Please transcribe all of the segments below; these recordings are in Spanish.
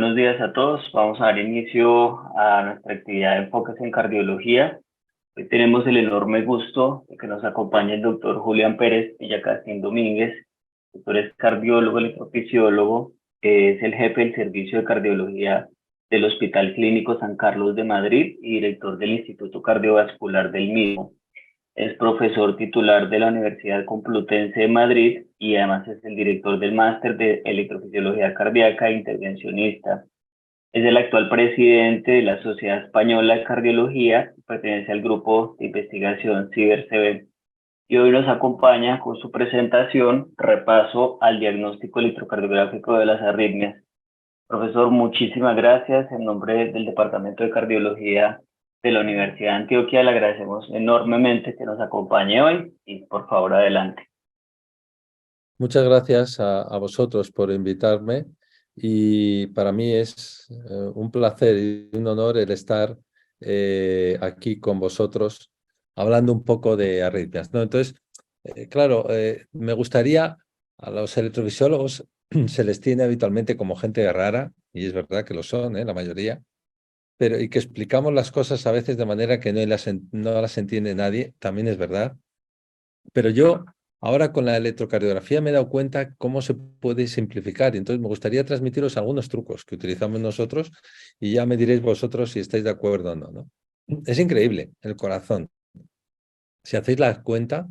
Buenos días a todos. Vamos a dar inicio a nuestra actividad de enfoques en cardiología. Hoy tenemos el enorme gusto de que nos acompañe el doctor Julián Pérez Villacastín Domínguez. El doctor es cardiólogo, electrofisiólogo, es el jefe del servicio de cardiología del Hospital Clínico San Carlos de Madrid y director del Instituto Cardiovascular del mismo. Es profesor titular de la Universidad Complutense de Madrid y además es el director del máster de electrofisiología cardíaca e intervencionista. Es el actual presidente de la Sociedad Española de Cardiología y pertenece al grupo de investigación CiberCB. Y hoy nos acompaña con su presentación repaso al diagnóstico electrocardiográfico de las arritmias. Profesor, muchísimas gracias. En nombre del Departamento de Cardiología de la Universidad de Antioquia, le agradecemos enormemente que nos acompañe hoy y por favor adelante. Muchas gracias a vosotros por invitarme y para mí es un placer y un honor el estar aquí con vosotros hablando un poco de arritmias, ¿no? Entonces, claro, me gustaría, a los electrofisiólogos se les tiene habitualmente como gente rara, y es verdad que lo son, la mayoría, pero y que explicamos las cosas a veces de manera que no las entiende nadie, también es verdad. Pero yo ahora con la electrocardiografía me he dado cuenta cómo se puede simplificar. Y entonces me gustaría transmitiros algunos trucos que utilizamos nosotros y ya me diréis vosotros si estáis de acuerdo o no, ¿no? Es increíble, el corazón. Si hacéis la cuenta,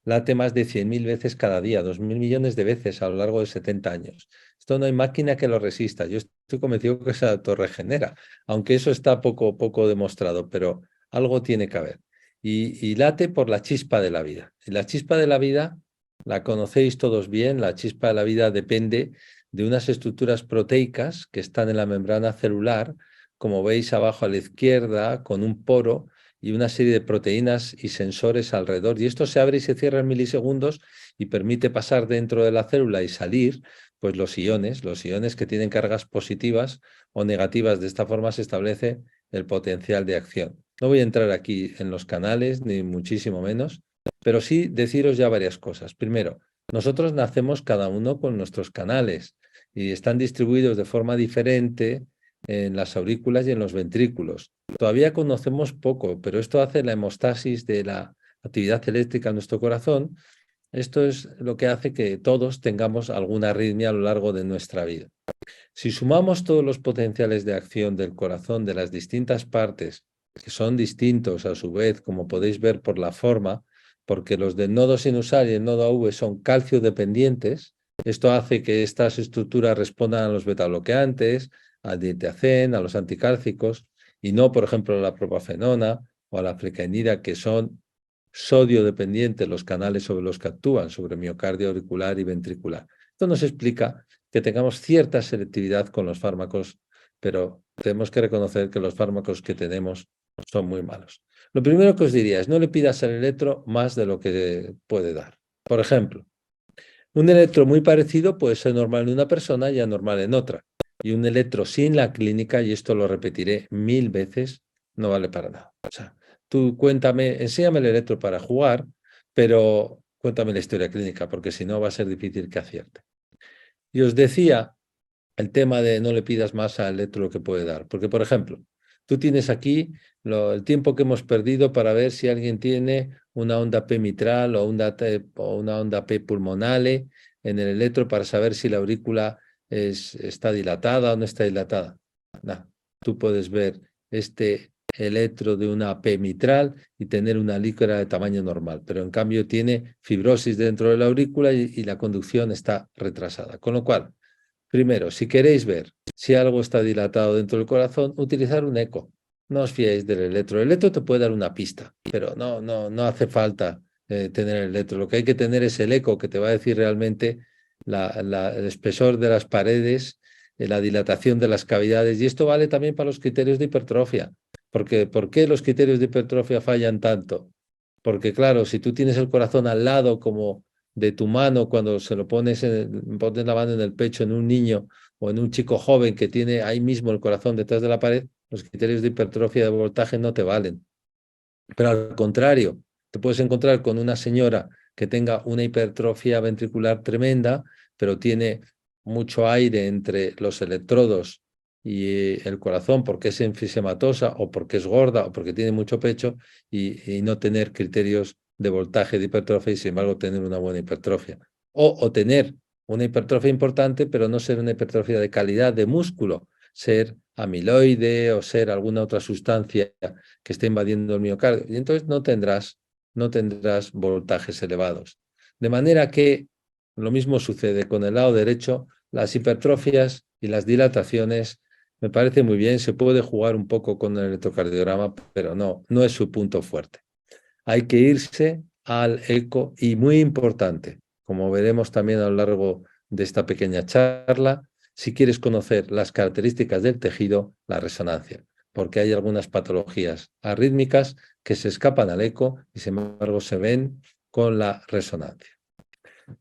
late más de 100.000 veces cada día, 2.000 millones de veces a lo largo de 70 años. Esto no hay máquina que lo resista. Yo estoy convencido que se autorregenera, aunque eso está poco demostrado, pero algo tiene que haber. Y late por la chispa de la vida. Y la chispa de la vida la conocéis todos bien. La chispa de la vida depende de unas estructuras proteicas que están en la membrana celular, como veis abajo a la izquierda, con un poro y una serie de proteínas y sensores alrededor. Y esto se abre y se cierra en milisegundos y permite pasar dentro de la célula y salir pues los iones que tienen cargas positivas o negativas. De esta forma se establece el potencial de acción. No voy a entrar aquí en los canales, ni muchísimo menos, pero sí deciros ya varias cosas. Primero, nosotros nacemos cada uno con nuestros canales y están distribuidos de forma diferente en las aurículas y en los ventrículos. Todavía conocemos poco, pero esto hace la hemostasis de la actividad eléctrica en nuestro corazón. Esto es lo que hace que todos tengamos alguna arritmia a lo largo de nuestra vida. Si sumamos todos los potenciales de acción del corazón de las distintas partes, que son distintos a su vez, como podéis ver por la forma, porque los del nodo sinusal y el nodo AV son calcio dependientes, esto hace que estas estructuras respondan a los betabloqueantes, al dietiacén, a los anticálcicos, y no, por ejemplo, a la propafenona o a la flecainida, que son sodio dependientes los canales sobre los que actúan, sobre miocardio auricular y ventricular. Esto nos explica que tengamos cierta selectividad con los fármacos, pero tenemos que reconocer que los fármacos que tenemos son muy malos. Lo primero que os diría es no le pidas al electro más de lo que puede dar. Por ejemplo, un electro muy parecido puede ser normal en una persona y anormal en otra. Y un electro sin la clínica, y esto lo repetiré 1000 veces, no vale para nada. O sea, tú cuéntame, enséñame el electro para jugar, pero cuéntame la historia clínica, porque si no va a ser difícil que acierte. Y os decía el tema de no le pidas más al electro lo que puede dar. Porque, por ejemplo, tú tienes aquí el tiempo que hemos perdido para ver si alguien tiene una onda P mitral o una onda P pulmonale en el electro para saber si la aurícula está dilatada o no está dilatada. No, tú puedes ver este electro de una P mitral y tener una líquora de tamaño normal, pero en cambio tiene fibrosis dentro de la aurícula y la conducción está retrasada. Con lo cual, primero, si queréis ver si algo está dilatado dentro del corazón, utilizar un eco. No os fiéis del electro. El electro te puede dar una pista, pero no hace falta tener el electro. Lo que hay que tener es el eco que te va a decir realmente el espesor de las paredes, la dilatación de las cavidades. Y esto vale también para los criterios de hipertrofia. Porque, ¿por qué los criterios de hipertrofia fallan tanto? Porque claro, si tú tienes el corazón al lado como de tu mano cuando se lo pones la mano en el pecho en un niño o en un chico joven que tiene ahí mismo el corazón detrás de la pared, los criterios de hipertrofia de voltaje no te valen. Pero al contrario, te puedes encontrar con una señora que tenga una hipertrofia ventricular tremenda, pero tiene mucho aire entre los electrodos y el corazón porque es enfisematosa o porque es gorda o porque tiene mucho pecho y no tener criterios de voltaje de hipertrofia y sin embargo tener una buena hipertrofia. O tener una hipertrofia importante pero no ser una hipertrofia de calidad de músculo, ser amiloide o ser alguna otra sustancia que esté invadiendo el miocardio. Y entonces no tendrás voltajes elevados. De manera que lo mismo sucede con el lado derecho, las hipertrofias y las dilataciones. Me parece muy bien, se puede jugar un poco con el electrocardiograma, pero no es su punto fuerte. Hay que irse al eco y muy importante, como veremos también a lo largo de esta pequeña charla, si quieres conocer las características del tejido, la resonancia, porque hay algunas patologías arrítmicas que se escapan al eco y sin embargo se ven con la resonancia.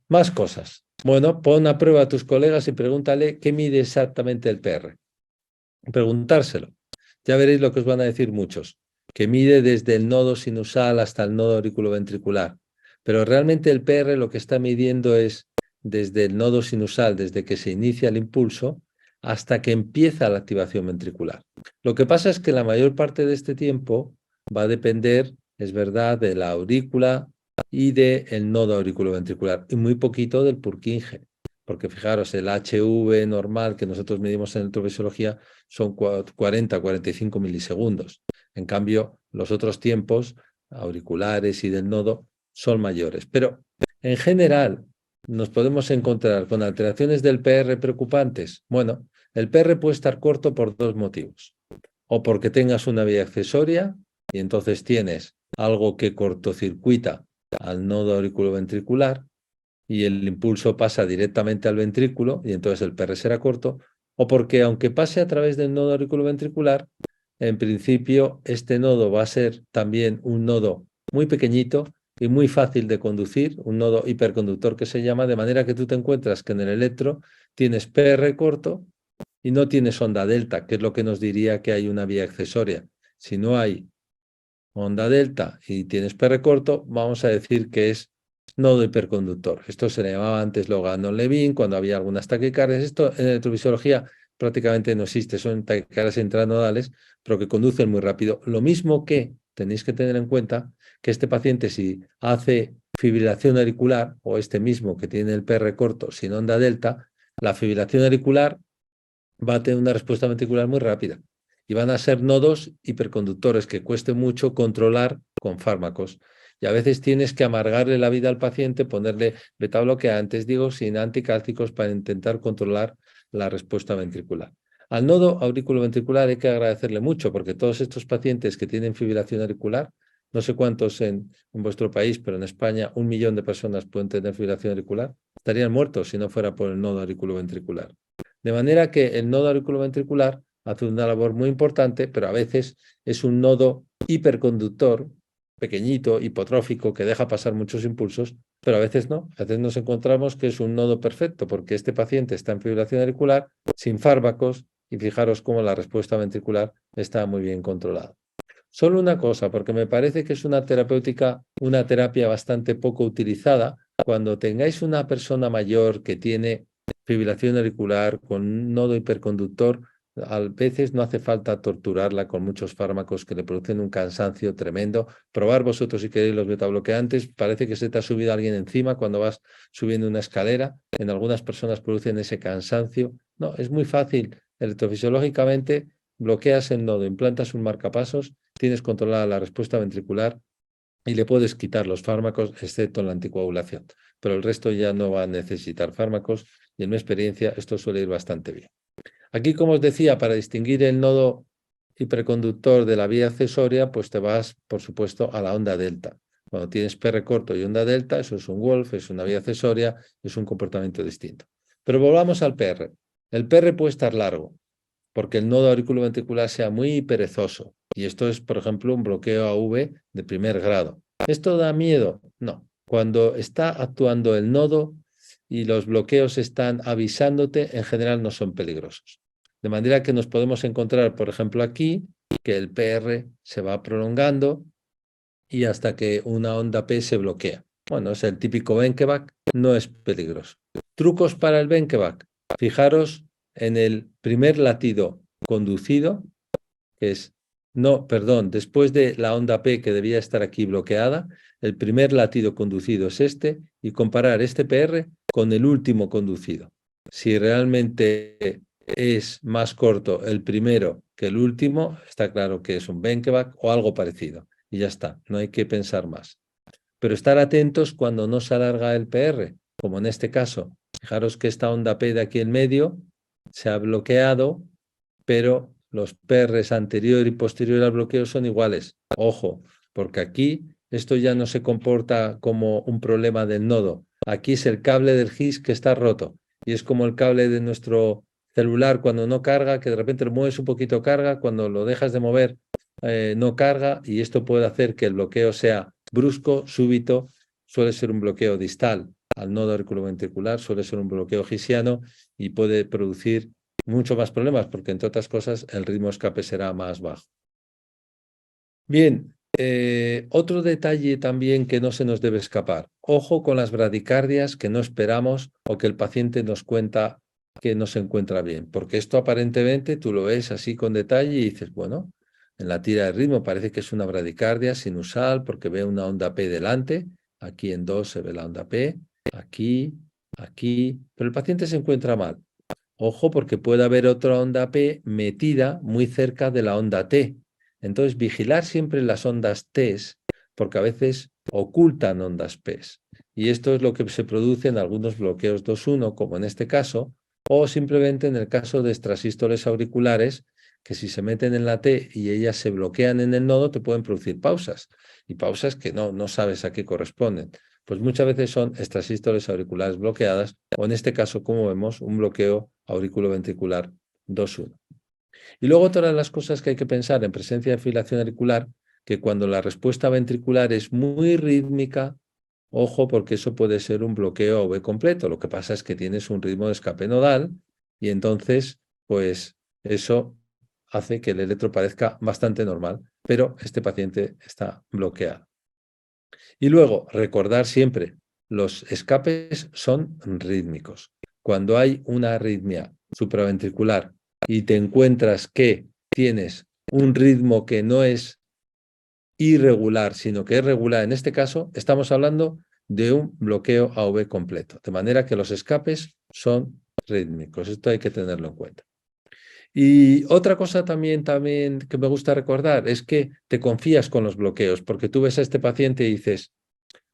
Más cosas. Bueno, pon a prueba a tus colegas y pregúntale qué mide exactamente el PR. Preguntárselo. Ya veréis lo que os van a decir muchos, que mide desde el nodo sinusal hasta el nodo auriculoventricular. Pero realmente el PR lo que está midiendo es desde el nodo sinusal, desde que se inicia el impulso, hasta que empieza la activación ventricular. Lo que pasa es que la mayor parte de este tiempo va a depender, es verdad, de la aurícula y del nodo auriculoventricular, y muy poquito del Purkinje. Porque fijaros, el HV normal que nosotros medimos en electrofisiología son 40-45 milisegundos. En cambio, los otros tiempos auriculares y del nodo son mayores. Pero en general nos podemos encontrar con alteraciones del PR preocupantes. Bueno, el PR puede estar corto por dos motivos. O porque tengas una vía accesoria y entonces tienes algo que cortocircuita al nodo auriculoventricular y el impulso pasa directamente al ventrículo y entonces el PR será corto, o porque aunque pase a través del nodo auriculoventricular, en principio este nodo va a ser también un nodo muy pequeñito y muy fácil de conducir, un nodo hiperconductor que se llama, de manera que tú te encuentras que en el electro tienes PR corto y no tienes onda delta, que es lo que nos diría que hay una vía accesoria. Si no hay onda delta y tienes PR corto, vamos a decir que es nodo hiperconductor. Esto se le llamaba antes Logano-Levin, cuando había algunas taquicardias. Esto en electrofisiología prácticamente no existe, son taquicardias intranodales, pero que conducen muy rápido. Lo mismo que tenéis que tener en cuenta que este paciente, si hace fibrilación auricular, o este mismo que tiene el PR corto sin onda delta, la fibrilación auricular va a tener una respuesta ventricular muy rápida. Y van a ser nodos hiperconductores que cueste mucho controlar con fármacos. Y a veces tienes que amargarle la vida al paciente, ponerle betabloqueantes, digo, sin anticálcicos para intentar controlar la respuesta ventricular. Al nodo auriculoventricular hay que agradecerle mucho porque todos estos pacientes que tienen fibrilación auricular, no sé cuántos en vuestro país, pero en España 1 millón de personas pueden tener fibrilación auricular, estarían muertos si no fuera por el nodo auriculoventricular. De manera que el nodo auriculoventricular hace una labor muy importante, pero a veces es un nodo hiperconductor, pequeñito, hipotrófico, que deja pasar muchos impulsos, pero a veces no. A veces nos encontramos que es un nodo perfecto, porque este paciente está en fibrilación auricular, sin fármacos, y fijaros cómo la respuesta ventricular está muy bien controlada. Solo una cosa, porque me parece que es una terapia bastante poco utilizada. Cuando tengáis una persona mayor que tiene fibrilación auricular con un nodo hiperconductor, a veces no hace falta torturarla con muchos fármacos que le producen un cansancio tremendo. Probar vosotros si queréis los betabloqueantes. Parece que se te ha subido alguien encima cuando vas subiendo una escalera. En algunas personas producen ese cansancio. No, es muy fácil. Electrofisiológicamente bloqueas el nodo, implantas un marcapasos, tienes controlada la respuesta ventricular y le puedes quitar los fármacos, excepto en la anticoagulación. Pero el resto ya no va a necesitar fármacos y en mi experiencia esto suele ir bastante bien. Aquí, como os decía, para distinguir el nodo hiperconductor de la vía accesoria, pues te vas, por supuesto, a la onda delta. Cuando tienes PR corto y onda delta, eso es un Wolf, es una vía accesoria, es un comportamiento distinto. Pero volvamos al PR. El PR puede estar largo, porque el nodo auriculoventricular sea muy perezoso. Y esto es, por ejemplo, un bloqueo AV de primer grado. ¿Esto da miedo? No. Cuando está actuando el nodo y los bloqueos están avisándote, en general no son peligrosos. De manera que nos podemos encontrar, por ejemplo, aquí, que el PR se va prolongando y hasta que una onda P se bloquea. Bueno, es el típico Benkeback, no es peligroso. Trucos para el Benkeback. Fijaros en el primer latido conducido, que es, no, perdón, después de la onda P que debía estar aquí bloqueada, el primer latido conducido es este, y comparar este PR con el último conducido. Si realmente es más corto el primero que el último, está claro que es un Benkeback o algo parecido. Y ya está, no hay que pensar más. Pero estar atentos cuando no se alarga el PR, como en este caso. Fijaros que esta onda P de aquí en medio se ha bloqueado, pero los PRs anterior y posterior al bloqueo son iguales. Ojo, porque aquí esto ya no se comporta como un problema del nodo. Aquí es el cable del GIS que está roto. Y es como el cable de nuestro celular cuando no carga, que de repente lo mueves un poquito carga, cuando lo dejas de mover no carga, y esto puede hacer que el bloqueo sea brusco, súbito, suele ser un bloqueo distal al nodo auriculoventricular, suele ser un bloqueo gisiano y puede producir mucho más problemas porque, entre otras cosas, el ritmo de escape será más bajo. Bien, otro detalle también que no se nos debe escapar. Ojo con las bradicardias que no esperamos o que el paciente nos cuenta que no se encuentra bien, porque esto aparentemente tú lo ves así con detalle y dices, bueno, en la tira de ritmo parece que es una bradicardia sinusal porque ve una onda P delante, aquí en 2 se ve la onda P, aquí, aquí, pero el paciente se encuentra mal. Ojo porque puede haber otra onda P metida muy cerca de la onda T. Entonces, vigilar siempre las ondas T, porque a veces ocultan ondas P. Y esto es lo que se produce en algunos bloqueos 2.1, como en este caso, o simplemente en el caso de extrasístoles auriculares, que si se meten en la T y ellas se bloquean en el nodo, te pueden producir pausas. Y pausas que no sabes a qué corresponden. Pues muchas veces son extrasístoles auriculares bloqueadas, o en este caso, como vemos, un bloqueo auriculoventricular 2.1. Y luego otra de las cosas que hay que pensar en presencia de fibrilación auricular, que cuando la respuesta ventricular es muy rítmica, ojo, porque eso puede ser un bloqueo AV completo. Lo que pasa es que tienes un ritmo de escape nodal y entonces, pues eso hace que el electro parezca bastante normal, pero este paciente está bloqueado. Y luego, recordar siempre, los escapes son rítmicos. Cuando hay una arritmia supraventricular y te encuentras que tienes un ritmo que no es irregular, sino que es regular, en este caso estamos hablando de un bloqueo AV completo, de manera que los escapes son rítmicos. Esto hay que tenerlo en cuenta. Y otra cosa también que me gusta recordar es que te confías con los bloqueos, porque tú ves a este paciente y dices,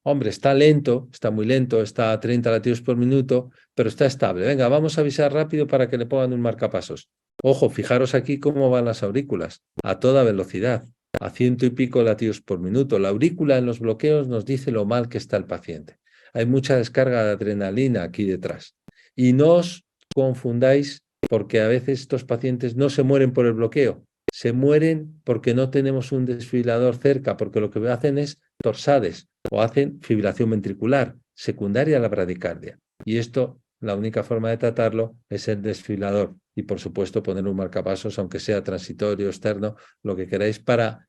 hombre, está lento, está muy lento, está a 30 latidos por minuto, pero está estable. Venga, vamos a avisar rápido para que le pongan un marcapasos. Ojo, fijaros aquí cómo van las aurículas, a toda velocidad, a 100 y pico latidos por minuto. La aurícula en los bloqueos nos dice lo mal que está el paciente. Hay mucha descarga de adrenalina aquí detrás. Y no os confundáis porque a veces estos pacientes no se mueren por el bloqueo, se mueren porque no tenemos un desfibrilador cerca, porque lo que hacen es torsades o hacen fibrilación ventricular secundaria a la bradicardia. Y esto, la única forma de tratarlo es el desfibrilador y, por supuesto, poner un marcapasos, aunque sea transitorio, externo, lo que queráis para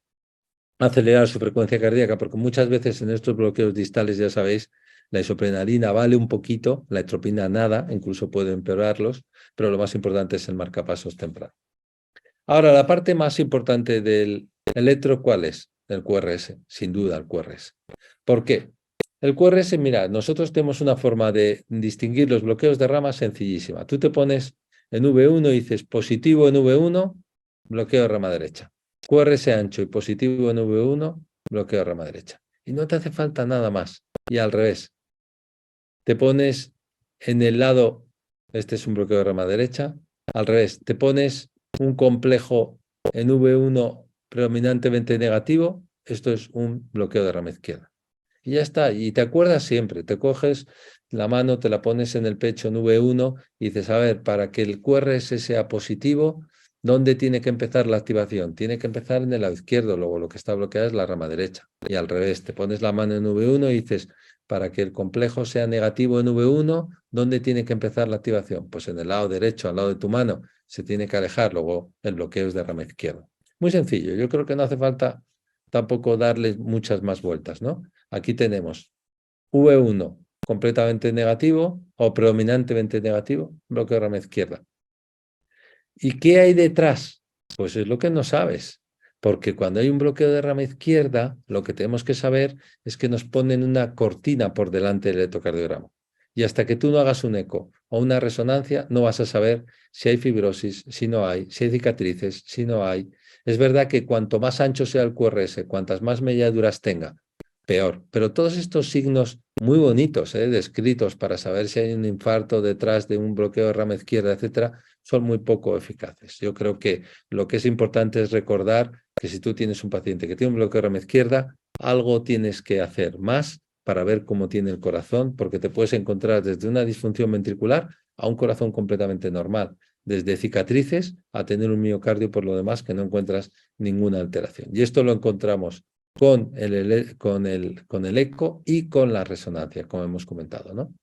acelerar su frecuencia cardíaca, porque muchas veces en estos bloqueos distales, ya sabéis, la isoprenalina vale un poquito, la atropina nada, incluso puede empeorarlos, pero lo más importante es el marcapasos temprano. Ahora, la parte más importante del electro, ¿cuál es? El QRS, sin duda el QRS. ¿Por qué? El QRS, mira, nosotros tenemos una forma de distinguir los bloqueos de rama sencillísima. Tú te pones en V1 y dices positivo en V1, bloqueo de rama derecha. QRS ancho y positivo en V1, bloqueo de rama derecha. Y no te hace falta nada más. Y al revés, te pones en el lado, este es un bloqueo de rama derecha, al revés, te pones un complejo en V1 predominantemente negativo, esto es un bloqueo de rama izquierda. Y ya está, y te acuerdas siempre, te coges la mano, te la pones en el pecho en V1 y dices, a ver, para que el QRS sea positivo, ¿dónde tiene que empezar la activación? Tiene que empezar en el lado izquierdo, luego lo que está bloqueado es la rama derecha. Y al revés, te pones la mano en V1 y dices, para que el complejo sea negativo en V1, ¿dónde tiene que empezar la activación? Pues en el lado derecho, al lado de tu mano, se tiene que alejar, luego el bloqueo es de rama izquierda. Muy sencillo, yo creo que no hace falta tampoco darle muchas más vueltas, ¿no? Aquí tenemos V1 completamente negativo o predominantemente negativo, bloqueo de rama izquierda. ¿Y qué hay detrás? Pues es lo que no sabes. Porque cuando hay un bloqueo de rama izquierda, lo que tenemos que saber es que nos ponen una cortina por delante del electrocardiograma. Y hasta que tú no hagas un eco o una resonancia, no vas a saber si hay fibrosis, si no hay, si hay cicatrices, si no hay. Es verdad que cuanto más ancho sea el QRS, cuantas más melladuras tenga, peor. Pero todos estos signos muy bonitos, descritos para saber si hay un infarto detrás de un bloqueo de rama izquierda, etcétera, son muy poco eficaces. Yo creo que lo que es importante es recordar que si tú tienes un paciente que tiene un bloqueo de rama izquierda, algo tienes que hacer más para ver cómo tiene el corazón, porque te puedes encontrar desde una disfunción ventricular a un corazón completamente normal, desde cicatrices a tener un miocardio por lo demás que no encuentras ninguna alteración. Y esto lo encontramos con el eco y con la resonancia, como hemos comentado, ¿no?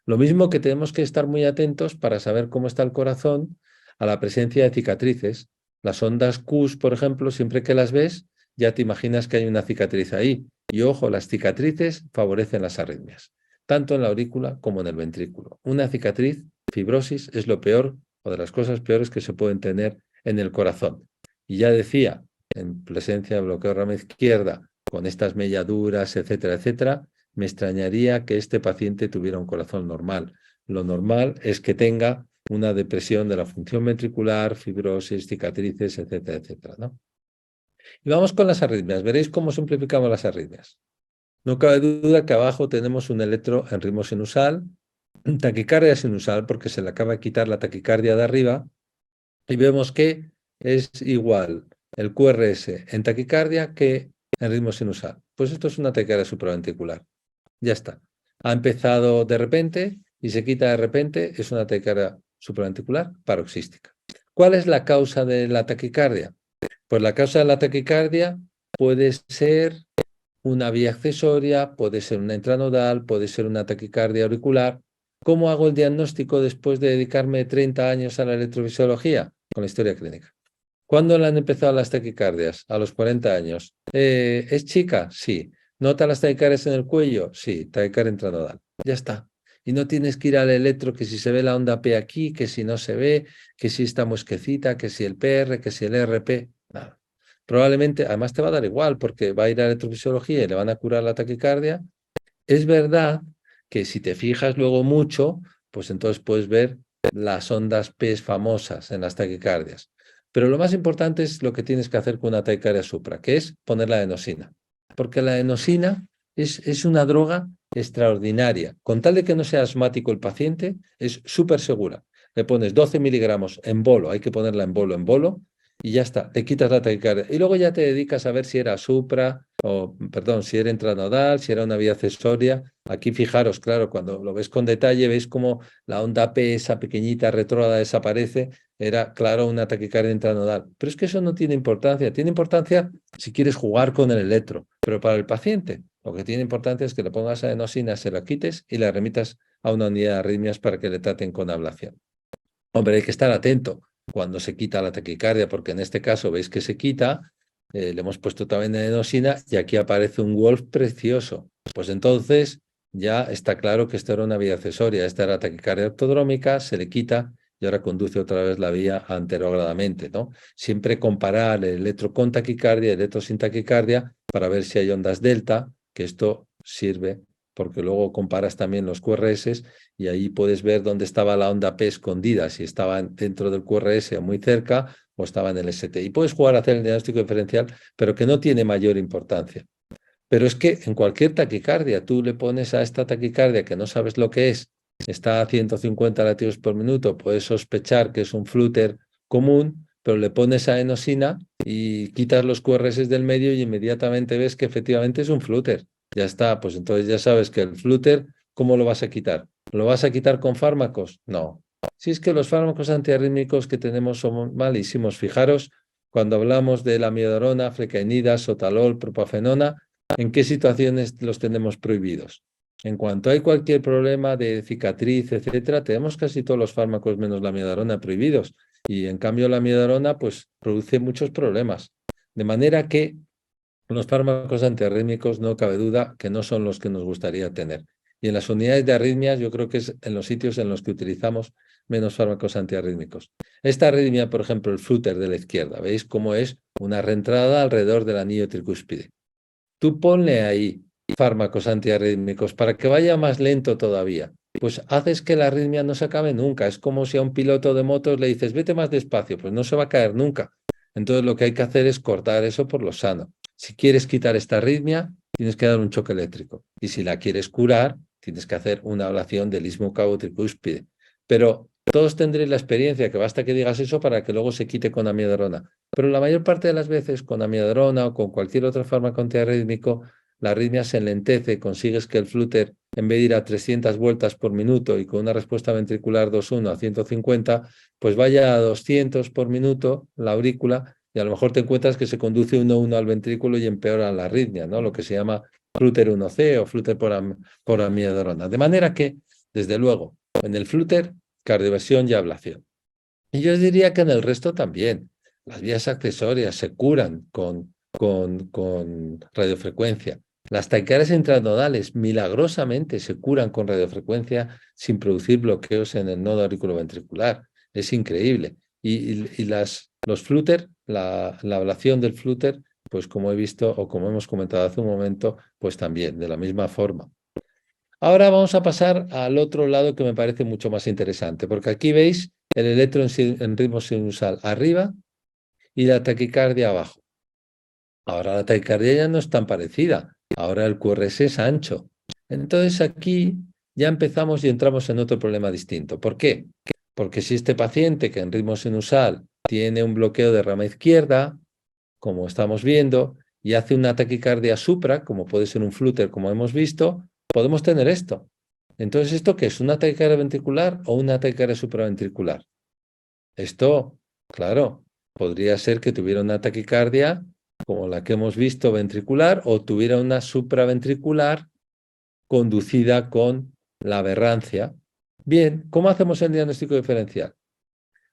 Lo mismo que tenemos que estar muy atentos para saber cómo está el corazón a la presencia de cicatrices. Las ondas Q, por ejemplo, siempre que las ves, ya te imaginas que hay una cicatriz ahí. Y ojo, las cicatrices favorecen las arritmias, tanto en la aurícula como en el ventrículo. Una cicatriz, fibrosis, es lo peor o de las cosas peores que se pueden tener en el corazón. Y ya decía, en presencia de bloqueo de rama izquierda, con estas melladuras, etcétera, etcétera, me extrañaría que este paciente tuviera un corazón normal. Lo normal es que tenga una depresión de la función ventricular, fibrosis, cicatrices, etcétera, etcétera, ¿no? Y vamos con las arritmias. Veréis cómo simplificamos las arritmias. No cabe duda que abajo tenemos un electro en ritmo sinusal, taquicardia sinusal, porque se le acaba de quitar la taquicardia de arriba, y vemos que es igual el QRS en taquicardia que en ritmo sinusal. Pues esto es una taquicardia supraventricular. Ya está. Ha empezado de repente y se quita de repente, es una taquicardia supraventricular paroxística. ¿Cuál es la causa de la taquicardia? Pues la causa de la taquicardia puede ser una vía accesoria, puede ser una intranodal, puede ser una taquicardia auricular. ¿Cómo hago el diagnóstico después de dedicarme 30 años a la electrofisiología? Con la historia clínica. ¿Cuándo le han empezado las taquicardias? A los 40 años. ¿Es chica? Sí. ¿Nota las taquicardias en el cuello? Sí, taquicardia intranodal. Ya está. Y no tienes que ir al electro, que si se ve la onda P aquí, que si no se ve, que si esta mosquecita, que si el PR, que si el RP. Nada. Probablemente, además te va a dar igual, porque va a ir a electrofisiología y le van a curar la taquicardia. Es verdad que si te fijas luego mucho, pues entonces puedes ver las ondas P famosas en las taquicardias. Pero lo más importante es lo que tienes que hacer con una taquicardia supra, que es poner la adenosina. Porque la adenosina es una droga extraordinaria. Con tal de que no sea asmático el paciente, es súper segura. Le pones 12 miligramos en bolo, hay que ponerla en bolo, y ya está, te quitas la taquicardia. Y luego ya te dedicas a ver si era supra, o, perdón, si era intranodal, si era una vía accesoria. Aquí fijaros, claro, cuando lo ves con detalle, veis cómo la onda P, esa pequeñita retrógrada, desaparece. Era, claro, una taquicardia intranodal. Pero es que eso no tiene importancia. Tiene importancia si quieres jugar con el electro. Pero para el paciente, lo que tiene importancia es que le pongas adenosina, se la quites y la remitas a una unidad de arritmias para que le traten con ablación. Hombre, hay que estar atento cuando se quita la taquicardia, porque en este caso veis que se quita, le hemos puesto también adenosina y aquí aparece un Wolf precioso. Pues entonces ya está claro que esto era una vía accesoria, esta era taquicardia ortodrómica, se le quita y ahora conduce otra vez la vía anterogradamente, ¿no? Siempre comparar el electro con taquicardia, el electro sin taquicardia, para ver si hay ondas delta, que esto sirve porque luego comparas también los QRS y ahí puedes ver dónde estaba la onda P escondida, si estaba dentro del QRS o muy cerca o estaba en el ST. Y puedes jugar a hacer el diagnóstico diferencial, pero que no tiene mayor importancia. Pero es que en cualquier taquicardia, tú le pones a esta taquicardia que no sabes lo que es, está a 150 latidos por minuto, puedes sospechar que es un flúter común, pero le pones adenosina y quitas los QRS del medio y inmediatamente ves que efectivamente es un flúter. Ya está, pues entonces ya sabes que el flúter, ¿cómo lo vas a quitar? ¿Lo vas a quitar con fármacos? No. Si es que los fármacos antiarrítmicos que tenemos son malísimos. Fijaros, cuando hablamos de la amiodarona, flecainida, sotalol, propafenona, ¿en qué situaciones los tenemos prohibidos? En cuanto hay cualquier problema de cicatriz, etcétera, tenemos casi todos los fármacos menos la amiodarona prohibidos. Y en cambio la amiodarona pues produce muchos problemas. De manera que los fármacos antiarrítmicos no cabe duda que no son los que nos gustaría tener. Y en las unidades de arritmias yo creo que es en los sitios en los que utilizamos menos fármacos antiarrítmicos. Esta arritmia, por ejemplo, el flúter de la izquierda, ¿veis cómo es una reentrada alrededor del anillo tricúspide? Tú ponle ahí fármacos antiarrítmicos para que vaya más lento todavía. Pues haces que la arritmia no se acabe nunca. Es como si a un piloto de motos le dices, vete más despacio, pues no se va a caer nunca. Entonces lo que hay que hacer es cortar eso por lo sano. Si quieres quitar esta arritmia, tienes que dar un choque eléctrico. Y si la quieres curar, tienes que hacer una ablación del istmo cabo-tricúspide. Pero todos tendréis la experiencia, que basta que digas eso para que luego se quite con amiodarona. Pero la mayor parte de las veces con amiodarona o con cualquier otro fármaco antiarrítmico, la arritmia se enlentece, consigues que el flúter, en vez de ir a 300 vueltas por minuto y con una respuesta ventricular 2.1 a 150, pues vaya a 200 por minuto la aurícula y a lo mejor te encuentras que se conduce 1.1 al ventrículo y empeora la arritmia, ¿no? Lo que se llama flúter 1C o flúter por amiodarona. De manera que, desde luego, en el flúter, cardioversión y ablación. Y yo os diría que en el resto también. Las vías accesorias se curan con radiofrecuencia. Las taquicardias intranodales milagrosamente se curan con radiofrecuencia sin producir bloqueos en el nodo auriculoventricular. Es increíble. Y los flúter, la ablación del flúter, pues como he visto o como hemos comentado hace un momento, pues también, de la misma forma. Ahora vamos a pasar al otro lado que me parece mucho más interesante, porque aquí veis el electro en ritmo sinusal arriba y la taquicardia abajo. Ahora la taquicardia ya no es tan parecida, ahora el QRS es ancho. Entonces aquí ya empezamos y entramos en otro problema distinto. ¿Por qué? Porque si este paciente que en ritmo sinusal tiene un bloqueo de rama izquierda, como estamos viendo, y hace una taquicardia supra, como puede ser un flúter, como hemos visto, podemos tener esto. Entonces, ¿esto qué es? ¿Una taquicardia ventricular o una taquicardia supraventricular? Esto, claro, podría ser que tuviera una taquicardia como la que hemos visto ventricular o tuviera una supraventricular conducida con la aberrancia. Bien, ¿cómo hacemos el diagnóstico diferencial?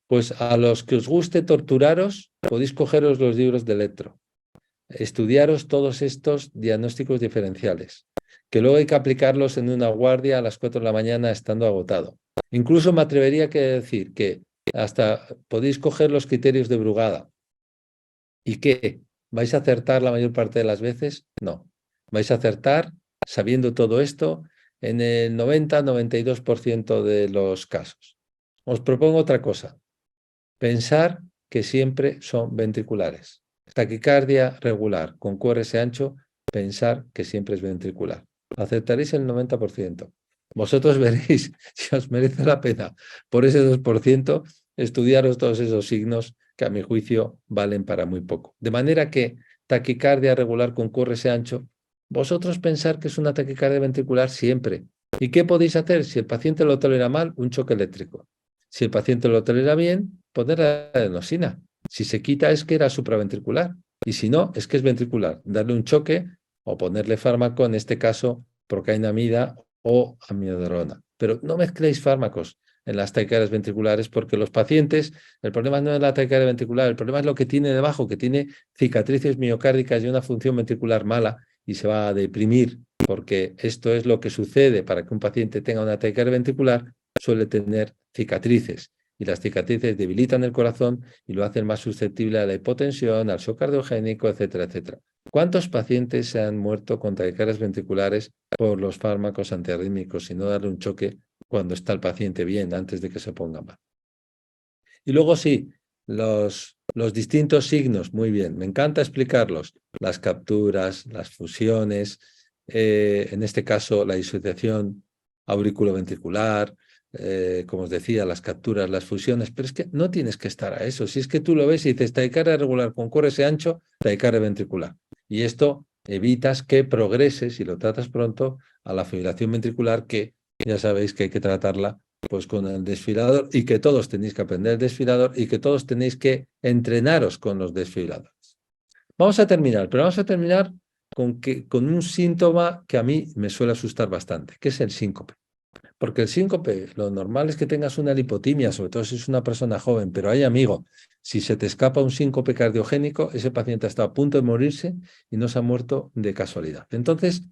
Pues a los que os guste torturaros, podéis cogeros los libros de electro, estudiaros todos estos diagnósticos diferenciales, que luego hay que aplicarlos en una guardia a las 4 de la mañana estando agotado. Incluso me atrevería a decir que hasta podéis coger los criterios de Brugada. ¿Y qué? ¿Vais a acertar la mayor parte de las veces? No. Vais a acertar, sabiendo todo esto, en el 90-92% de los casos. Os propongo otra cosa. Pensar que siempre son ventriculares. Taquicardia regular con QRS ancho, pensar que siempre es ventricular. Aceptaréis el 90%. Vosotros veréis si os merece la pena por ese 2% estudiaros todos esos signos que a mi juicio valen para muy poco. De manera que taquicardia regular con QRS ancho, vosotros pensar que es una taquicardia ventricular siempre. ¿Y qué podéis hacer? Si el paciente lo tolera mal, un choque eléctrico. Si el paciente lo tolera bien, poner adenosina. Si se quita es que era supraventricular y si no, es que es ventricular. Darle un choque o ponerle fármaco, en este caso procainamida o amiodarona. Pero no mezcléis fármacos en las taquicardias ventriculares porque los pacientes, el problema no es la taquicardia ventricular, el problema es lo que tiene debajo, que tiene cicatrices miocárdicas y una función ventricular mala y se va a deprimir porque esto es lo que sucede para que un paciente tenga una taquicardia ventricular, suele tener cicatrices y las cicatrices debilitan el corazón y lo hacen más susceptible a la hipotensión, al shock cardiogénico, etcétera, etcétera. ¿Cuántos pacientes se han muerto con taquicardias ventriculares por los fármacos antiarrítmicos y no darle un choque cuando está el paciente bien, antes de que se ponga mal? Y luego sí, los distintos signos, muy bien, me encanta explicarlos. Las capturas, las fusiones, en este caso la disociación auriculoventricular, como os decía, las capturas, las fusiones, pero es que no tienes que estar a eso. Si es que tú lo ves y dices taquicardia regular con QRS ancho, taquicardia ventricular. Y esto evitas que progreses, si lo tratas pronto, a la fibrilación ventricular, que ya sabéis que hay que tratarla pues con el desfibrilador y que todos tenéis que aprender el desfibrilador y que todos tenéis que entrenaros con los desfibriladores. Vamos a terminar, pero vamos a terminar con un síntoma que a mí me suele asustar bastante, que es el síncope. Porque el síncope, lo normal es que tengas una lipotimia, sobre todo si es una persona joven, pero hay amigo, si se te escapa un síncope cardiogénico, ese paciente está a punto de morirse y no se ha muerto de casualidad. Entonces,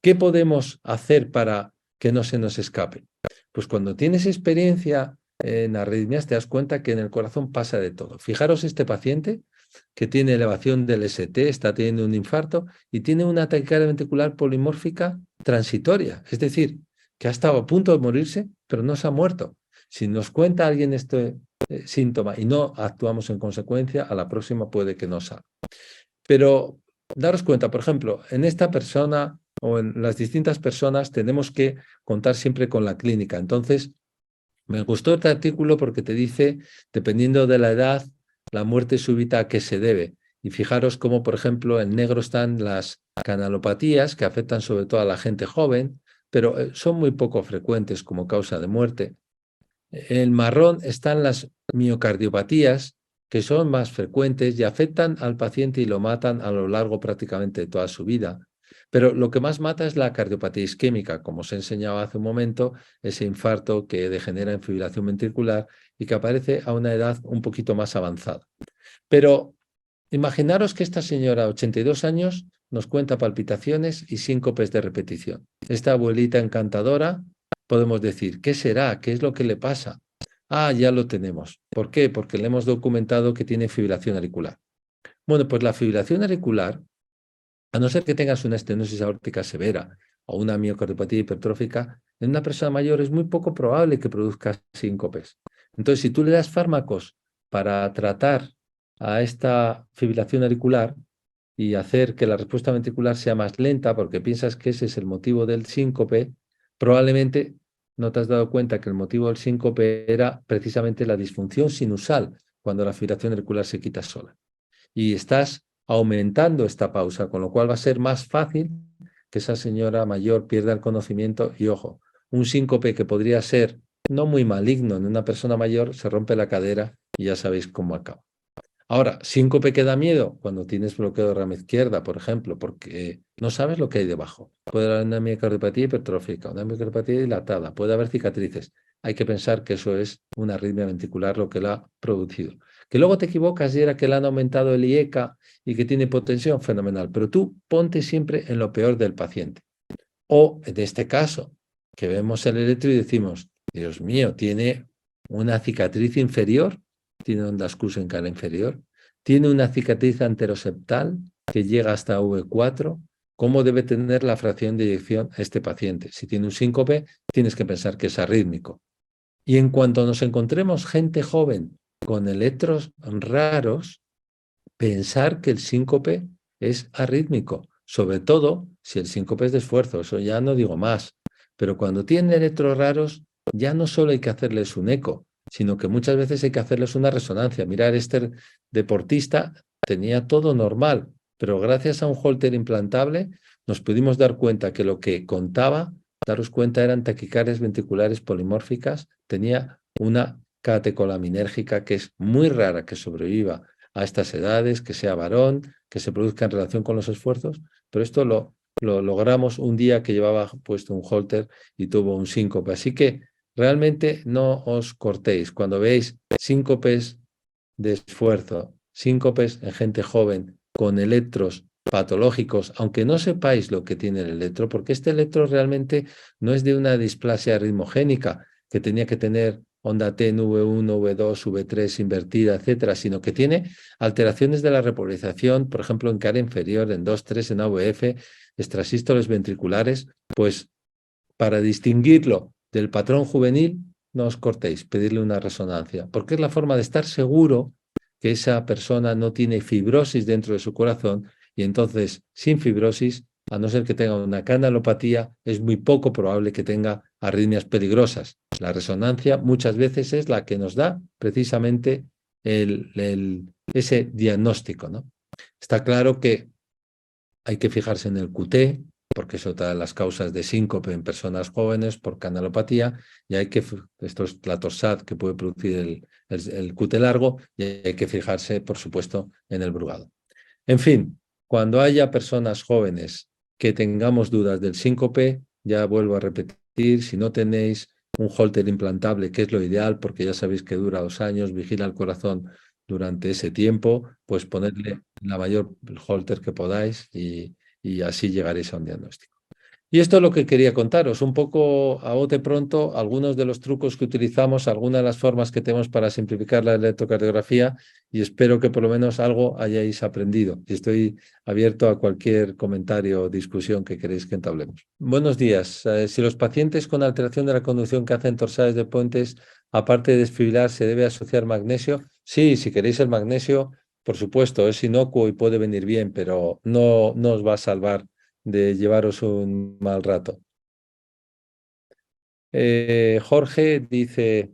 ¿qué podemos hacer para que no se nos escape? Pues cuando tienes experiencia en arritmias, te das cuenta que en el corazón pasa de todo. Fijaros este paciente que tiene elevación del ST, está teniendo un infarto y tiene una taquicardia ventricular polimórfica transitoria, es decir, que ha estado a punto de morirse, pero no se ha muerto. Si nos cuenta alguien este síntoma y no actuamos en consecuencia, a la próxima puede que no salga. Pero daros cuenta, por ejemplo, en esta persona o en las distintas personas tenemos que contar siempre con la clínica. Entonces, me gustó este artículo porque te dice, dependiendo de la edad, la muerte súbita a qué se debe. Y fijaros cómo, por ejemplo, en negro están las canalopatías, que afectan sobre todo a la gente joven, pero son muy poco frecuentes como causa de muerte. En marrón están las miocardiopatías, que son más frecuentes y afectan al paciente y lo matan a lo largo prácticamente de toda su vida. Pero lo que más mata es la cardiopatía isquémica, como os he enseñado hace un momento, ese infarto que degenera en fibrilación ventricular y que aparece a una edad un poquito más avanzada. Pero imaginaros que esta señora, 82 años, nos cuenta palpitaciones y síncopes de repetición. Esta abuelita encantadora, podemos decir, ¿qué será? ¿Qué es lo que le pasa? Ah, ya lo tenemos. ¿Por qué? Porque le hemos documentado que tiene fibrilación auricular. Bueno, pues la fibrilación auricular, a no ser que tengas una estenosis aórtica severa o una miocardiopatía hipertrófica, en una persona mayor es muy poco probable que produzca síncopes. Entonces, si tú le das fármacos para tratar a esta fibrilación auricular y hacer que la respuesta ventricular sea más lenta, porque piensas que ese es el motivo del síncope, probablemente no te has dado cuenta que el motivo del síncope era precisamente la disfunción sinusal, cuando la fibrilación auricular se quita sola. Y estás aumentando esta pausa, con lo cual va a ser más fácil que esa señora mayor pierda el conocimiento y, ojo, un síncope que podría ser no muy maligno en una persona mayor, se rompe la cadera y ya sabéis cómo acaba. Ahora, síncope que da miedo cuando tienes bloqueo de rama izquierda, por ejemplo, porque no sabes lo que hay debajo. Puede haber una miocardiopatía hipertrófica, una miocardiopatía dilatada, puede haber cicatrices. Hay que pensar que eso es una arritmia ventricular lo que la ha producido. Que luego te equivocas y era que le han aumentado el IECA y que tiene hipotensión, fenomenal. Pero tú ponte siempre en lo peor del paciente. O en este caso, que vemos el electro y decimos, Dios mío, tiene una cicatriz inferior, tiene ondas Q en cara inferior, tiene una cicatriz anteroseptal que llega hasta V4. ¿Cómo debe tener la fracción de eyección este paciente? Si tiene un síncope, tienes que pensar que es arrítmico. Y en cuanto nos encontremos gente joven con electros raros, pensar que el síncope es arrítmico, sobre todo si el síncope es de esfuerzo, eso ya no digo más. Pero cuando tienen electros raros, ya no solo hay que hacerles un eco, sino que muchas veces hay que hacerles una resonancia. Mirar, este deportista tenía todo normal, pero gracias a un holter implantable nos pudimos dar cuenta que lo que contaba, daros cuenta, eran taquicardias ventriculares polimórficas, tenía una catecolaminérgica que es muy rara que sobreviva a estas edades, que sea varón, que se produzca en relación con los esfuerzos, pero esto lo logramos un día que llevaba puesto un holter y tuvo un síncope. Así que realmente no os cortéis. Cuando veis síncopes de esfuerzo, síncopes en gente joven con electros patológicos, aunque no sepáis lo que tiene el electro, porque este electro realmente no es de una displasia ritmogénica que tenía que tener onda T en V1, V2, V3 invertida, etcétera, sino que tiene alteraciones de la repolarización, por ejemplo, en cara inferior, en 2-3, en AVF, extrasístoles ventriculares, pues para distinguirlo del patrón juvenil, no os cortéis, pedirle una resonancia, porque es la forma de estar seguro que esa persona no tiene fibrosis dentro de su corazón y entonces, sin fibrosis, a no ser que tenga una canalopatía, es muy poco probable que tenga arritmias peligrosas. La resonancia muchas veces es la que nos da precisamente ese diagnóstico, ¿no? Está claro que hay que fijarse en el QT, porque es otra de las causas de síncope en personas jóvenes por canalopatía, y hay que, esto es la torsad que puede producir el QT largo, y hay que fijarse, por supuesto, en el brugado. En fin, cuando haya personas jóvenes que tengamos dudas del síncope, ya vuelvo a repetir, si no tenéis un holter implantable, que es lo ideal, porque ya sabéis que dura 2 años, vigila el corazón durante ese tiempo, pues ponerle la mayor holter que podáis y así llegaréis a un diagnóstico. Y esto es lo que quería contaros, un poco a bote pronto, algunos de los trucos que utilizamos, algunas de las formas que tenemos para simplificar la electrocardiografía y espero que por lo menos algo hayáis aprendido. Y estoy abierto a cualquier comentario o discusión que queréis que entablemos. Buenos días. Si los pacientes con alteración de la conducción que hacen torsades de puentes, aparte de desfibrilar, ¿se debe asociar magnesio? Sí, si queréis el magnesio, por supuesto, es inocuo y puede venir bien, pero no os va a salvar de llevaros un mal rato. Jorge dice,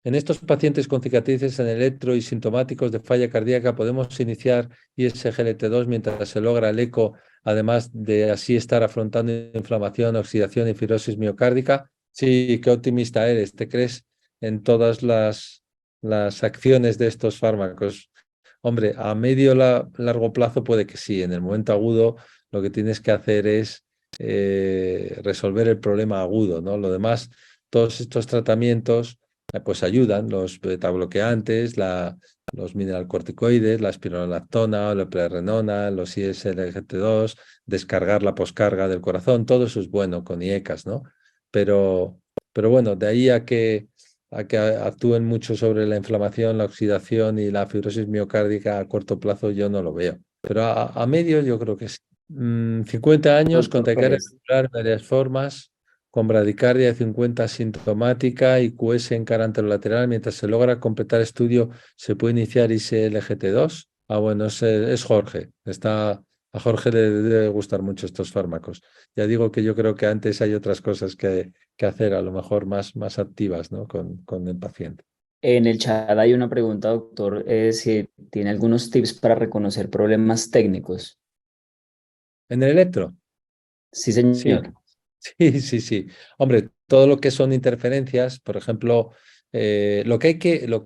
en estos pacientes con cicatrices en electro y sintomáticos de falla cardíaca, ¿podemos iniciar ISGLT2 mientras se logra el eco, además de así estar afrontando inflamación, oxidación y fibrosis miocárdica? Sí, qué optimista eres. ¿Te crees en todas las acciones de estos fármacos? Hombre, a medio largo plazo puede que sí. En el momento agudo lo que tienes que hacer es resolver el problema agudo, ¿no? Lo demás, todos estos tratamientos pues ayudan, los betabloqueantes, los mineralcorticoides, la espironolactona, la eplerenona, los ISLGT2, descargar la poscarga del corazón, todo eso es bueno con IECAS, ¿no? Pero bueno, de ahí a que actúen mucho sobre la inflamación, la oxidación y la fibrosis miocárdica a corto plazo, yo no lo veo. Pero a medio yo creo que sí. 50 años con Doctor taquicardia Pérez. auricular en varias formas, con bradicardia de 50 asintomática y QS en cara anterolateral. Mientras se logra completar estudio, ¿se puede iniciar ISLGT2? Ah, bueno, es Jorge. A Jorge le debe gustar mucho estos fármacos. Ya digo que yo creo que antes hay otras cosas que hacer, a lo mejor más activas, ¿no? Con el paciente. En el chat hay una pregunta, doctor, si tiene algunos tips para reconocer problemas técnicos. ¿En el electro? Sí, Sí, señor. sí. Hombre, todo lo que son interferencias, por ejemplo, lo que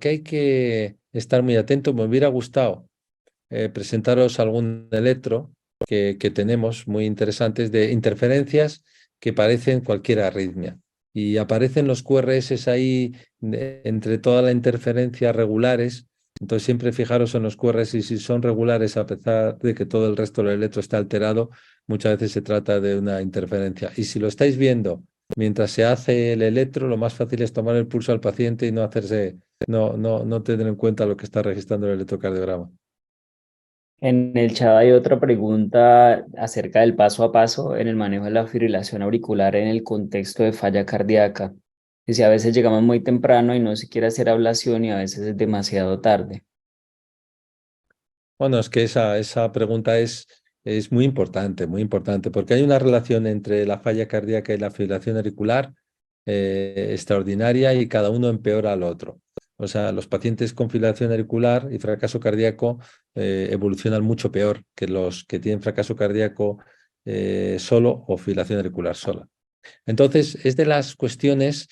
hay que estar muy atento, me hubiera gustado presentaros algún electro que tenemos muy interesantes de interferencias que parecen cualquier arritmia. Y aparecen los QRS ahí entre toda la interferencia regulares. Entonces siempre fijaros en los QRS y si son regulares a pesar de que todo el resto del electro está alterado, muchas veces se trata de una interferencia. Y si lo estáis viendo mientras se hace el electro, lo más fácil es tomar el pulso al paciente y no tener en cuenta lo que está registrando el electrocardiograma. En el chat hay otra pregunta acerca del paso a paso en el manejo de la fibrilación auricular en el contexto de falla cardíaca. Y si a veces llegamos muy temprano y no se quiere hacer ablación y a veces es demasiado tarde. Bueno, es que esa pregunta es muy importante, porque hay una relación entre la falla cardíaca y la fibrilación auricular extraordinaria y cada uno empeora al otro. O sea, los pacientes con fibrilación auricular y fracaso cardíaco evolucionan mucho peor que los que tienen fracaso cardíaco solo o fibrilación auricular sola. Entonces, es de las cuestiones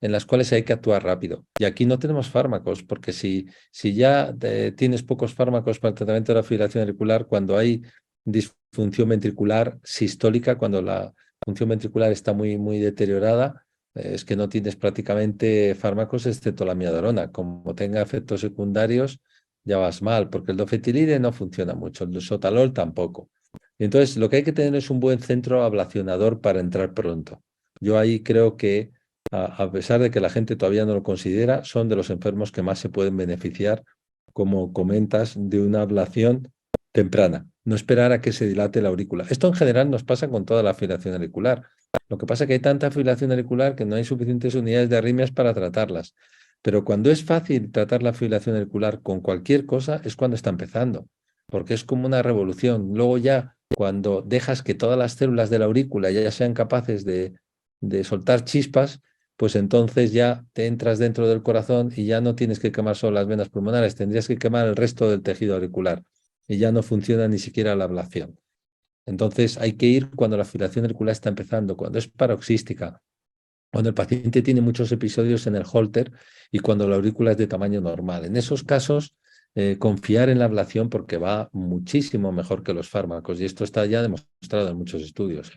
en las cuales hay que actuar rápido. Y aquí no tenemos fármacos, porque si ya tienes pocos fármacos para el tratamiento de la fibrilación auricular, cuando hay disfunción ventricular sistólica, cuando la función ventricular está muy deteriorada, es que no tienes prácticamente fármacos excepto la amiodarona. Como tenga efectos secundarios, ya vas mal, porque el dofetilide no funciona mucho, el sotalol tampoco. Entonces, lo que hay que tener es un buen centro ablacionador para entrar pronto. Yo ahí creo que, a pesar de que la gente todavía no lo considera, son de los enfermos que más se pueden beneficiar, como comentas, de una ablación temprana. No esperar a que se dilate la aurícula. Esto en general nos pasa con toda la fibrilación auricular. Lo que pasa es que hay tanta fibrilación auricular que no hay suficientes unidades de arritmias para tratarlas. Pero cuando es fácil tratar la fibrilación auricular con cualquier cosa, es cuando está empezando, porque es como una revolución. Luego ya, cuando dejas que todas las células de la aurícula ya sean capaces de soltar chispas, pues entonces ya te entras dentro del corazón y ya no tienes que quemar solo las venas pulmonares, tendrías que quemar el resto del tejido auricular y ya no funciona ni siquiera la ablación. Entonces hay que ir cuando la fibrilación auricular está empezando, cuando es paroxística, cuando el paciente tiene muchos episodios en el Holter y cuando la aurícula es de tamaño normal. En esos casos, confiar en la ablación porque va muchísimo mejor que los fármacos y esto está ya demostrado en muchos estudios.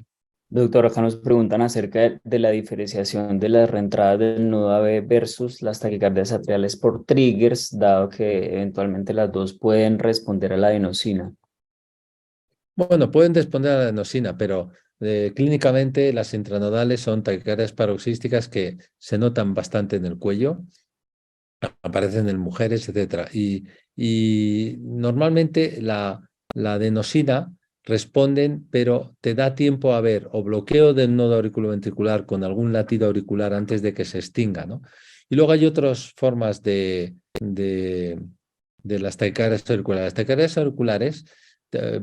Doctor, acá nos preguntan acerca de la diferenciación de las reentradas del nodo AB versus las taquicardias atriales por triggers, dado que eventualmente las dos pueden responder a la adenosina. Bueno, pueden responder a la adenosina, pero clínicamente las intranodales son taquicardias paroxísticas que se notan bastante en el cuello, aparecen en mujeres, etcétera. Y normalmente la adenosina responden, pero te da tiempo a ver o bloqueo del nodo auriculoventricular con algún latido auricular antes de que se extinga, ¿no? Y luego hay otras formas de las taquicardias auriculares. Las taquicardias auriculares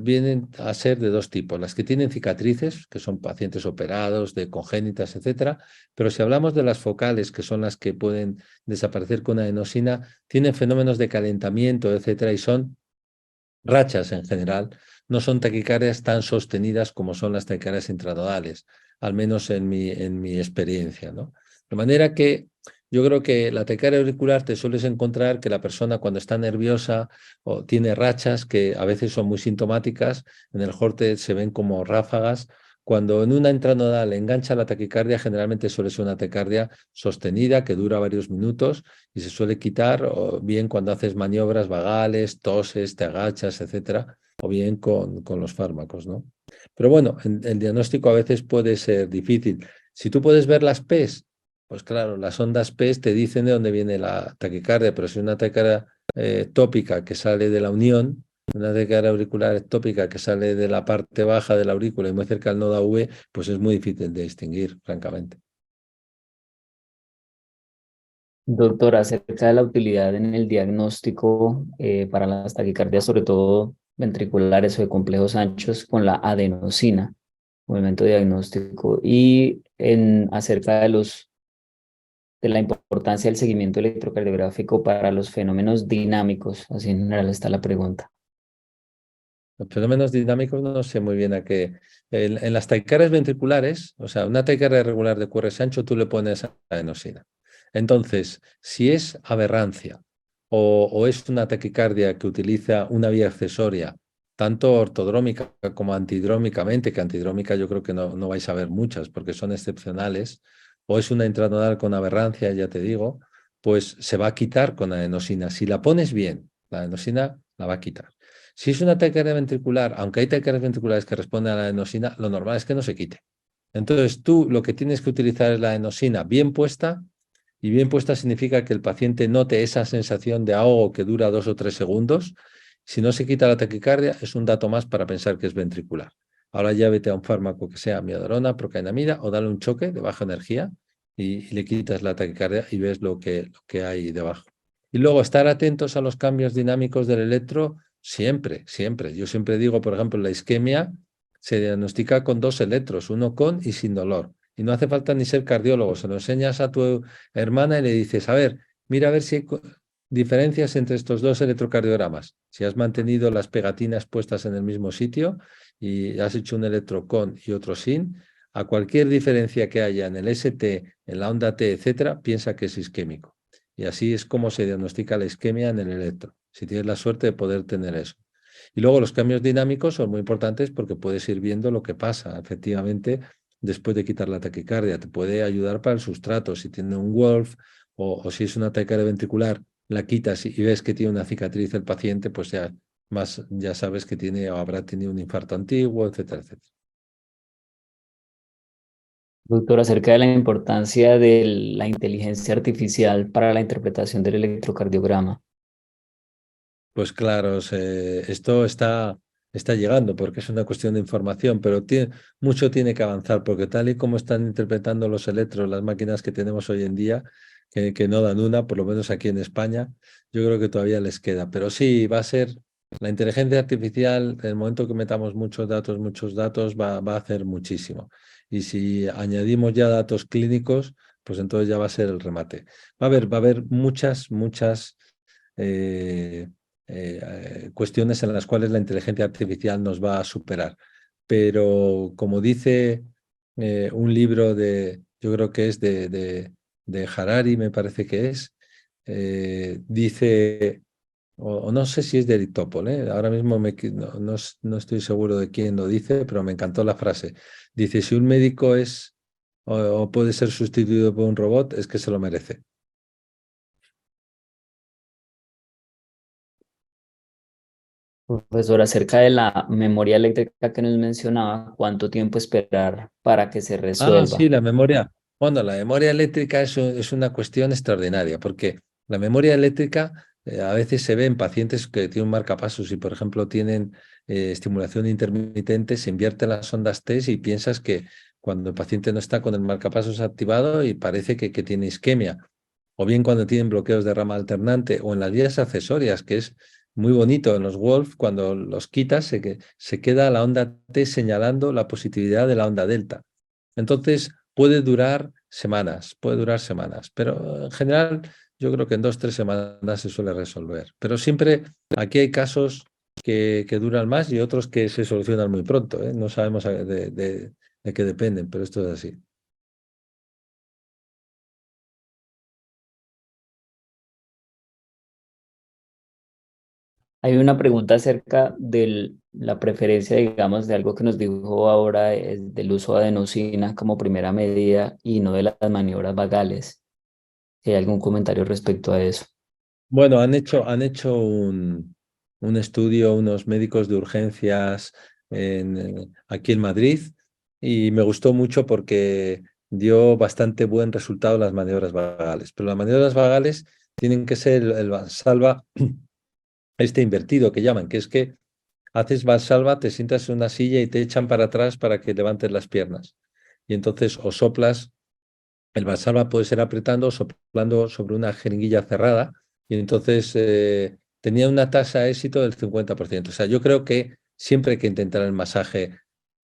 vienen a ser de dos tipos, las que tienen cicatrices, que son pacientes operados, de congénitas, etcétera, pero si hablamos de las focales, que son las que pueden desaparecer con adenosina, tienen fenómenos de calentamiento, etcétera, y son rachas en general, no son taquicardias tan sostenidas como son las taquicardias intranodales, al menos en mi experiencia, ¿no? De manera que yo creo que la taquicardia auricular te sueles encontrar que la persona cuando está nerviosa o tiene rachas que a veces son muy sintomáticas, en el JORTE se ven como ráfagas. Cuando en una intranodal engancha la taquicardia, generalmente suele ser una taquicardia sostenida que dura varios minutos y se suele quitar o bien cuando haces maniobras vagales, toses, te agachas, etcétera, o bien con los fármacos, ¿no? Pero bueno, el diagnóstico a veces puede ser difícil. Si tú puedes ver las PES, pues claro, las ondas PES te dicen de dónde viene la taquicardia, pero si una taquicardia tópica que sale de la unión, una taquicardia auricular ectópica que sale de la parte baja de la aurícula y muy cerca del nodo AV, pues es muy difícil de distinguir, francamente. Doctor, acerca de la utilidad en el diagnóstico para las taquicardias, sobre todo ventriculares o de complejos anchos, con la adenosina, movimiento diagnóstico, y acerca de la importancia del seguimiento electrocardiográfico para los fenómenos dinámicos, así en general está la pregunta. Los fenómenos dinámicos no sé muy bien a qué. En las taquicardias ventriculares, o sea, una taquicardia regular de QRS ancho, tú le pones adenosina. Entonces, si es aberrancia o es una taquicardia que utiliza una vía accesoria, tanto ortodrómica como antidrómicamente, que antidrómica yo creo que no vais a ver muchas porque son excepcionales, o es una intranodal con aberrancia, ya te digo, pues se va a quitar con adenosina. Si la pones bien, la adenosina la va a quitar. Si es una taquicardia ventricular, aunque hay taquicardias ventriculares que responden a la adenosina, lo normal es que no se quite. Entonces tú lo que tienes que utilizar es la adenosina bien puesta, y bien puesta significa que el paciente note esa sensación de ahogo que dura 2 o 3 segundos. Si no se quita la taquicardia, es un dato más para pensar que es ventricular. Ahora ya vete a un fármaco que sea amiodarona, procainamida o dale un choque de baja energía y le quitas la taquicardia y ves lo que hay debajo. Y luego estar atentos a los cambios dinámicos del electro siempre, siempre. Yo siempre digo, por ejemplo, la isquemia se diagnostica con 2 electros, uno con y sin dolor. Y no hace falta ni ser cardiólogo, se lo enseñas a tu hermana y le dices, a ver, mira a ver si hay diferencias entre estos 2 electrocardiogramas. Si has mantenido las pegatinas puestas en el mismo sitio y has hecho un electro con y otro sin, a cualquier diferencia que haya en el ST, en la onda T, etcétera, piensa que es isquémico. Y así es como se diagnostica la isquemia en el electro, si tienes la suerte de poder tener eso. Y luego los cambios dinámicos son muy importantes porque puedes ir viendo lo que pasa. Efectivamente, después de quitar la taquicardia, te puede ayudar para el sustrato. Si tiene un Wolf o si es una taquicardia ventricular, la quitas y ves que tiene una cicatriz el paciente, pues ya sabes que tiene o habrá tenido un infarto antiguo, etcétera, etcétera. Doctor, acerca de la importancia de la inteligencia artificial para la interpretación del electrocardiograma. Pues claro, esto está llegando porque es una cuestión de información, pero mucho tiene que avanzar porque tal y como están interpretando los electros, las máquinas que tenemos hoy en día, que no dan una, por lo menos aquí en España, yo creo que todavía les queda. Pero sí, va a ser la inteligencia artificial, en el momento que metamos muchos datos, va a hacer muchísimo. Y si añadimos ya datos clínicos, pues entonces ya va a ser el remate. Va a haber muchas cuestiones en las cuales la inteligencia artificial nos va a superar. Pero como dice un libro yo creo que es de Harari, me parece que es, dice, o no sé si es de Eric Topol, ahora mismo no estoy seguro de quién lo dice, pero me encantó la frase. Dice, si un médico es o puede ser sustituido por un robot, es que se lo merece. Profesor, acerca de la memoria eléctrica que nos mencionaba, ¿cuánto tiempo esperar para que se Ah, sí, resuelva? la memoria. Bueno, la memoria eléctrica es una cuestión extraordinaria, porque la memoria eléctrica a veces se ve en pacientes que tienen un marcapasos y, por ejemplo, tienen estimulación intermitente, se invierten las ondas T y piensas que cuando el paciente no está con el marcapasos activado y parece que tiene isquemia, o bien cuando tienen bloqueos de rama alternante, o en las vías accesorias, que es muy bonito en los Wolf, cuando los quitas, se queda la onda T señalando la positividad de la onda delta. Entonces, puede durar semanas, pero en general yo creo que en 2, 3 semanas se suele resolver. Pero siempre aquí hay casos que duran más y otros que se solucionan muy pronto, ¿eh? No sabemos de qué dependen, pero esto es así. Hay una pregunta acerca de la preferencia, digamos, de algo que nos dijo ahora, es del uso de adenosina como primera medida y no de las maniobras vagales. Si hay algún comentario respecto a eso. Bueno, han hecho un estudio, unos médicos de urgencias aquí en Madrid y me gustó mucho porque dio bastante buen resultado las maniobras vagales. Pero las maniobras vagales tienen que ser el Valsalva este invertido que llaman, que es que haces Valsalva, te sientas en una silla y te echan para atrás para que levantes las piernas. Y entonces o soplas el Valsalva puede ser apretando o soplando sobre una jeringuilla cerrada y entonces tenía una tasa de éxito del 50%. O sea, yo creo que siempre hay que intentar el masaje,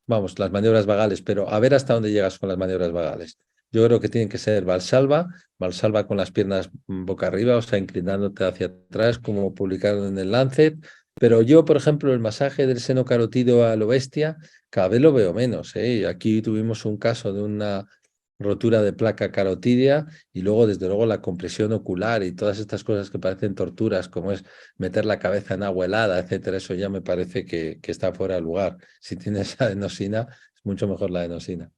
vamos, las maniobras vagales, pero a ver hasta dónde llegas con las maniobras vagales. Yo creo que tienen que ser Valsalva, Valsalva con las piernas boca arriba, o sea, inclinándote hacia atrás, como publicaron en el Lancet. Pero yo, por ejemplo, el masaje del seno carotido a lo bestia, cada vez lo veo menos, ¿eh? Aquí tuvimos un caso de una rotura de placa carotidia y luego, desde luego, la compresión ocular y todas estas cosas que parecen torturas, como es meter la cabeza en agua helada, etcétera, eso ya me parece que está fuera de lugar. Si tienes adenosina, es mucho mejor la adenosina.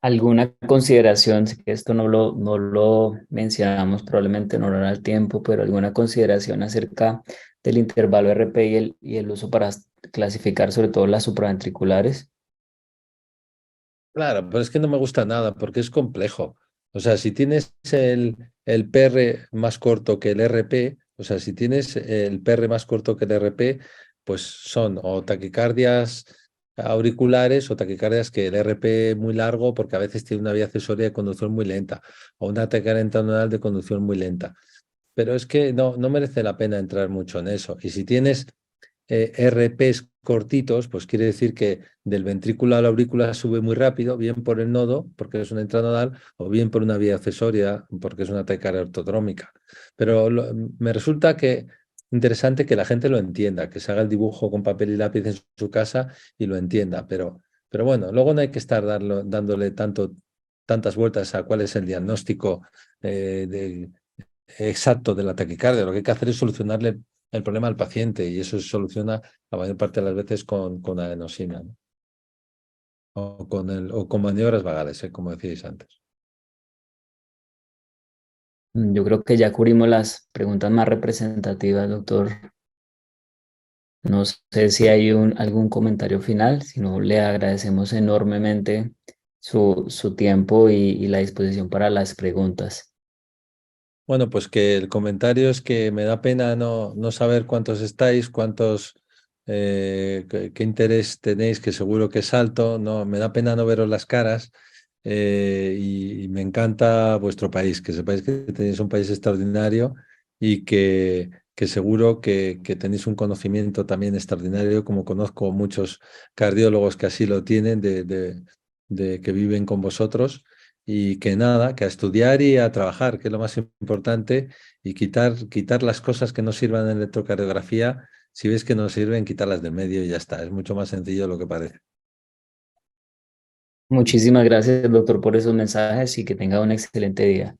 ¿Alguna consideración? Sé que esto no lo mencionamos, probablemente no era el tiempo, pero alguna consideración acerca del intervalo RP y el uso para clasificar sobre todo las supraventriculares. Claro, pero es que no me gusta nada porque es complejo. O sea, si tienes el PR más corto que el RP, o sea, si tienes el PR más corto que el RP, pues son o taquicardias auriculares o taquicardias que el RP muy largo porque a veces tiene una vía accesoria de conducción muy lenta o una taquicardia intranodal de conducción muy lenta. Pero es que no merece la pena entrar mucho en eso. Y si tienes RPs cortitos, pues quiere decir que del ventrículo a la aurícula sube muy rápido, bien por el nodo, porque es una intranodal, o bien por una vía accesoria, porque es una taquicardia ortodrómica. Pero me resulta que interesante que la gente lo entienda, que se haga el dibujo con papel y lápiz en su casa y lo entienda. Pero bueno, luego no hay que estar dándole tantas vueltas a cuál es el diagnóstico exacto de la taquicardia. Lo que hay que hacer es solucionarle el problema al paciente y eso se soluciona la mayor parte de las veces con adenosina, ¿no? O con maniobras vagales, como decíais antes. Yo creo que ya cubrimos las preguntas más representativas, doctor. No sé si hay algún comentario final, si no, le agradecemos enormemente su tiempo y la disposición para las preguntas. Bueno, pues que el comentario es que me da pena no saber cuántos estáis, qué interés tenéis, que seguro que es alto, no, me da pena no veros las caras y me encanta vuestro país, que sepáis que tenéis un país extraordinario y que seguro que tenéis un conocimiento también extraordinario, como conozco muchos cardiólogos que así lo tienen, de que viven con vosotros. Y que nada, que a estudiar y a trabajar, que es lo más importante, y quitar las cosas que no sirvan en electrocardiografía. Si ves que no sirven, quitarlas del medio y ya está. Es mucho más sencillo de lo que parece. Muchísimas gracias, doctor, por esos mensajes y que tenga un excelente día.